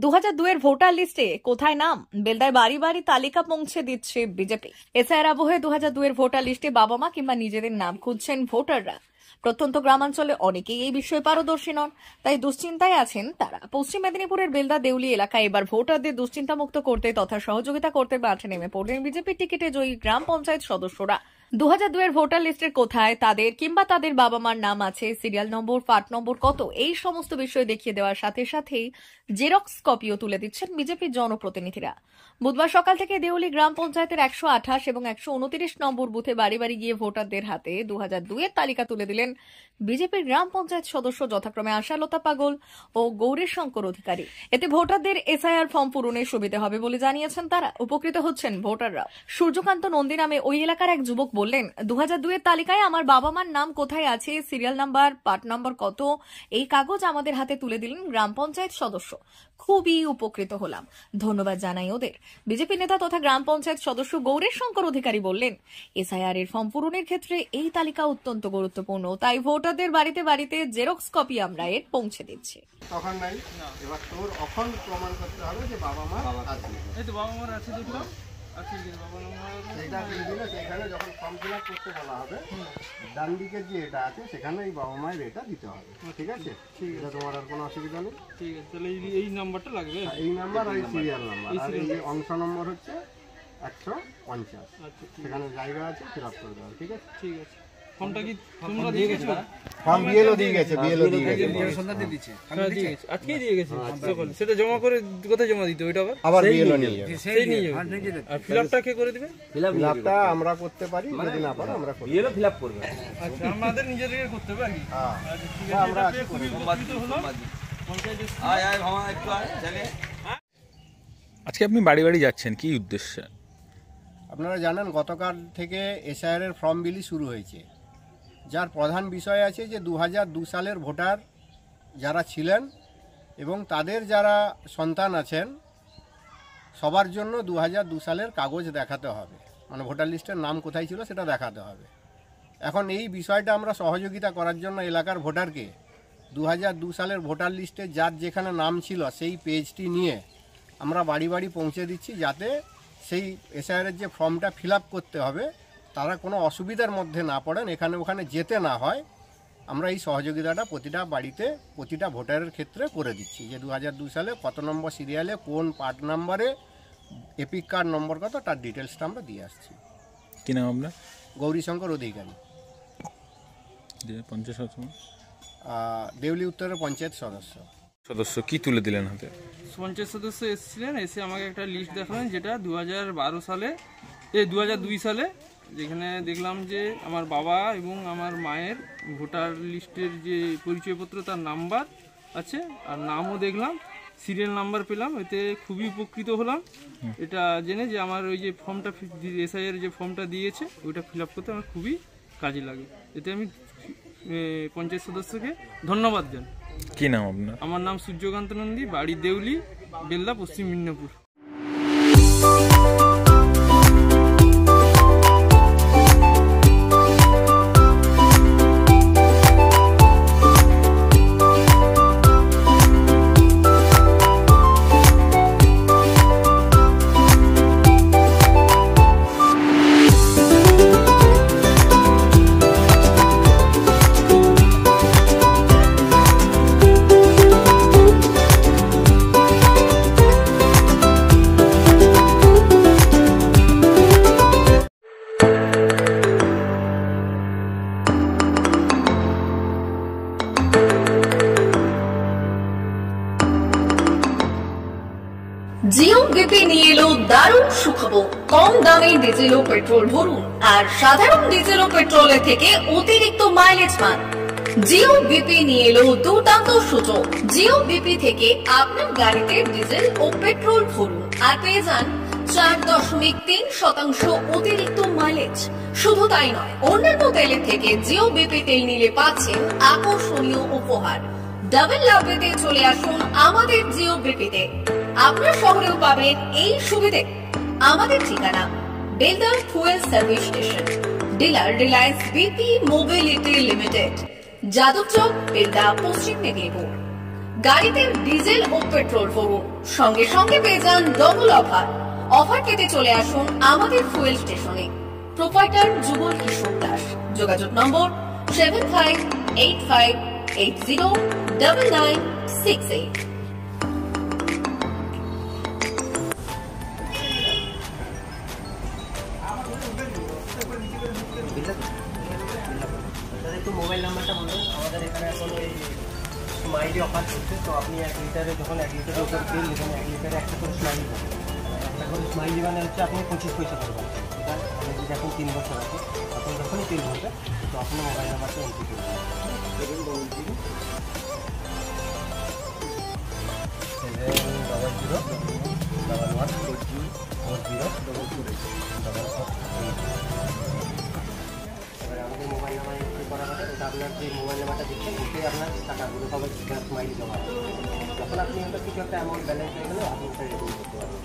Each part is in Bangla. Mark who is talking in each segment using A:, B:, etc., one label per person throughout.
A: 2002 ভোটার লিস্টে কোথায় নাম? বেলদায় বাড়ি বাড়ি তালিকা পৌঁছে দিচ্ছে বিজেপি। এছাড়া আবহে 2002 ভোটার লিস্টে বাবা মা কিংবা নিজেদের নাম খুঁজছেন ভোটাররা। প্রত্যন্ত গ্রামাঞ্চলে অনেকেই এই বিষয়ে পারদর্শী নন, তাই দুশ্চিন্তায় আছেন তারা। পশ্চিম মেদিনীপুরের বেলদা দেউলি এলাকায় এবার ভোটারদের দুশ্চিন্তামুক্ত করতে তথা সহযোগিতা করতে মাঠে নেমে পড়লেন বিজেপির টিকিটে জয়ী গ্রাম পঞ্চায়েত সদস্যরা। 2002 ভোটার লিস্টের কোথায় তাদের কিংবা তাদের বাবা মার নাম আছে, সিরিয়াল নম্বর, পার্ট নম্বর কত, এই সমস্ত বিষয় দেখিয়ে দেওয়ার সাথে সাথেই জেরক্স কপিও তুলে দিচ্ছেন বিজেপির জনপ্রতিনিধিরা। বুধবার সকাল থেকে দেউলি গ্রাম পঞ্চায়েতের 128 এবং 129 নম্বর বুথে বাড়ি বাড়ি গিয়ে ভোটারদের হাতে 2002 তালিকা তুলে দিলেন বিজেপির গ্রাম পঞ্চায়েত সদস্য যথাক্রমে আশালতা পাগল ও গৌরী শঙ্কর অধিকারী। এতে ভোটারদের এসআইআর ফর্ম পূরণে সুবিধা হবে বলে জানিয়েছেন তারা। উপকৃত হচ্ছেন ভোটাররা। সূর্যকান্ত নন্দী নামে ওই এলাকার এক যুবক বললেন, 2002 তালিকায় আমার বাবা মার নাম কোথায় আছে, সিরিয়াল নাম্বার, পার্ট নাম্বার কত, এই কাগজ আমাদের হাতে তুলে দিলেন গ্রাম পঞ্চায়েত সদস্য। খুবই উপকৃত হলাম, ধন্যবাদ জানাই ওদের। বিজেপি নেতা তথা গ্রাম পঞ্চায়েত সদস্য গৌরী শঙ্কর অধিকারী বললেন, এসআইআর এর ফর্ম পূরণের ক্ষেত্রে এই তালিকা অত্যন্ত গুরুত্বপূর্ণ, তাই ভোটারদের বাড়িতে বাড়িতে জেরক্স কপি আমরা এর পৌঁছে দিচ্ছি।
B: তখন নাই, এবার তোর অখন প্রমাণ করতে হবে যে বাবা মা আছে।
C: এই তো বাবা মার আছে, দুটো আছে, বাবা মা
B: সেটা দিলে সেখানে যখন ফর্ম ফিল আপ করতে বলা হবে, ডান দিকে যে এটা আছে সেখানে এই বাবা মায়ের এটা দিতে হবে। ঠিক আছে, এটা তোমার আর কোনো অসুবিধা নেই।
C: ঠিক আছে, তাহলে এই নাম্বারটা লাগবে,
B: এই নাম্বার আর এই সিরিয়াল নাম্বার, আর এই অংশ নম্বর হচ্ছে 150।
C: আচ্ছা,
B: সেখানে জায়গা আছে, ফিল আপ করে দেওয়া। ঠিক আছে,
C: ঠিক আছে। ফর্মটা কি তোমরা দিয়ে গেছো?
B: ফর্ম বিএলও দিয়ে গেছে, বিএলও দিয়ে গেছে,
C: সন্ধ্যা দিয়ে দিয়েছে, আজকেই দিয়ে গেছে সকালে। সেটা জমা করে কোথায় জমা দিতে? ওইটা
B: আবার বিএলও নিয়ে যাবে,
C: সেই নিয়ে যাবে। আর ফিল আপটা কে করে দিবে?
B: ফিল আপটা আমরা করতে পারি, যদি না পারো আমরা করি।
D: বিএলও ফিল আপ করবে।
C: আচ্ছা, আমাদের নিজেদের করতে হবে নাকি?
B: হ্যাঁ,
C: আচ্ছা, ঠিক আছে।
B: আমরা
C: খুবই উপকৃত হলাম।
D: আয় আয় ভামা একটু আয় জায়গা।
E: আজকে আপনি বাড়ি বাড়ি যাচ্ছেন, কি উদ্দেশ্যে?
B: আপনারা জানেন গতকাল থেকে এসআইআর এর ফর্ম বিলি শুরু হয়েছে, যার প্রধান বিষয় আছে যে 2002 সালের ভোটার যারা ছিলেন এবং তাদের যারা সন্তান আছেন সবার জন্য 2002 সালের কাগজ দেখাতে হবে, মানে ভোটার লিস্টের নাম কোথায় ছিল সেটা দেখাতে হবে। এখন এই বিষয়টা আমরা সহযোগিতা করার জন্য এলাকার ভোটারকে 2002 সালের ভোটার লিস্টে যার যেখানে নাম ছিল সেই পেজটি নিয়ে আমরা বাড়ি বাড়ি পৌঁছে দিচ্ছি, যাতে সেই এসআইআরের যে ফর্মটা ফিল আপ করতে হবে তারা কোনো অসুবিধার মধ্যে না পড়েন, এখানে ওখানে যেতে না হয়। আমরা এই সহযোগিতাটা প্রতিটা বাড়িতে প্রতিটা ভোটারের ক্ষেত্রে করে দিচ্ছি, যে 2002 সালে কত নম্বর সিরিয়ালে কোন পার্ট নাম্বারে এপিক কার্ড নম্বর কত, তার ডিটেলসটা আমরা দিয়ে আসছি।
E: কি নাম আপনার?
B: গৌরীশঙ্কর অধিকারী,
E: পঞ্চায়েত
B: দেউলি উত্তরের পঞ্চায়েত
E: সদস্য। কি তুলে দিলেন হাতে?
C: পঞ্চায়েত সদস্য এসেছিলেন, এসে আমাকে একটা লিস্ট দেখালেন, যেটা 2002 সালে, যেখানে দেখলাম যে আমার বাবা এবং আমার মায়ের ভোটার লিস্টের যে পরিচয়পত্র তার নাম্বার আছে, আর নামও দেখলাম, সিরিয়াল নাম্বার পেলাম। এতে খুবই উপকৃত হলাম এটা জেনে যে আমার ওই যে ফর্মটা এসআইআর যে ফর্মটা দিয়েছে ওইটা ফিল আপ করতে আমার খুবই কাজে লাগে। এতে আমি পঞ্চায়েত সদস্যকে ধন্যবাদ জানাই।
E: কি নাম আপনার?
C: আমার নাম সূর্যকান্ত নন্দী, বাড়ি দেউলি, বেলদা, পশ্চিম মেদিনীপুর।
A: জিও বিপি নিয়ে এলো দারুণ সুখবর। কম দামে ডিজেল ও পেট্রোল ভরুন আর সাধারণ ডিজেল ও পেট্রোলের থেকে অতিরিক্ত মাইলেজ পান। জিও বিপি নিয়ে এলো দুর্দান্ত সুযোগ। জিও বিপি থেকে আপনার গাড়িতে ডিজেল ও পেট্রোল ভরুন আর পেয়ে যান 4.3% অতিরিক্ত মাইলেজ। শুধু তাই নয়, অন্যান্য তেলের থেকে জিও বিপি তেল নিলে পাচ্ছেন আকর্ষণীয় উপহার। ডাবল লাভ পেতে চলে আসুন আমাদের জিও বিপিতে। আপনার শহরেও পাবেন এই সুবিধে। আমাদের ঠিকানা Belda fuel service station, dealer Reliance BP mobility limited, যাদব চক, বেলদা, পশ্চিম মেদিনীপুর। গাড়িতে ডিজেল ও পেট্রোল ভরুন, সঙ্গে সঙ্গে পেয়ে যান ডবল অফার। অফার পেতে চলে আসুন আমাদের ফুয়েল স্টেশনে। প্রোপাইটার যুগল কিশোর দাস। যোগাযোগ নম্বর 7585809968।
F: একটু মোবাইল নাম্বারটা বলুন। আমাদের এখানে এখন ওই স্মাইলি অফার করছে, তো আপনি 1 লিটারে যখন 1 লিটারের উপর তেল নেবেন 1 লিটারে একটা করে স্মাইলি পাবেন। একটা করে স্মাইলি মানে হচ্ছে আপনি 25 পয়সা করে পাবেন। এটা আপনি যদি এখন 3 বছর আছে, আপনি যখনই তেল ভরবেন তো আপনার মোবাইল নাম্বারটা এন্ট্রি করবেন। দেখুন 700114044 আমাদের মোবাইল নাম্বার এন্ট্রি করা হবে। এটা আপনার যে মোবাইল নাম্বারটা দিচ্ছেন ওটাই আপনার টাকাগুলো সবাই স্মাইলি জমা হবে। যখন আপনি ওটা কিছু একটা অ্যামাউন্ট ব্যালেন্স হয়ে গেলে আপনি ওটা রিডিম করতে পারবেন।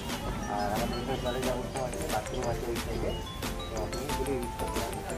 F: আর আমাদের এখানে জলের ব্যবস্থা আছে, বাথরুম আছে ওই সাইডে, তো আপনি যদি ইউজ করতে পারেন।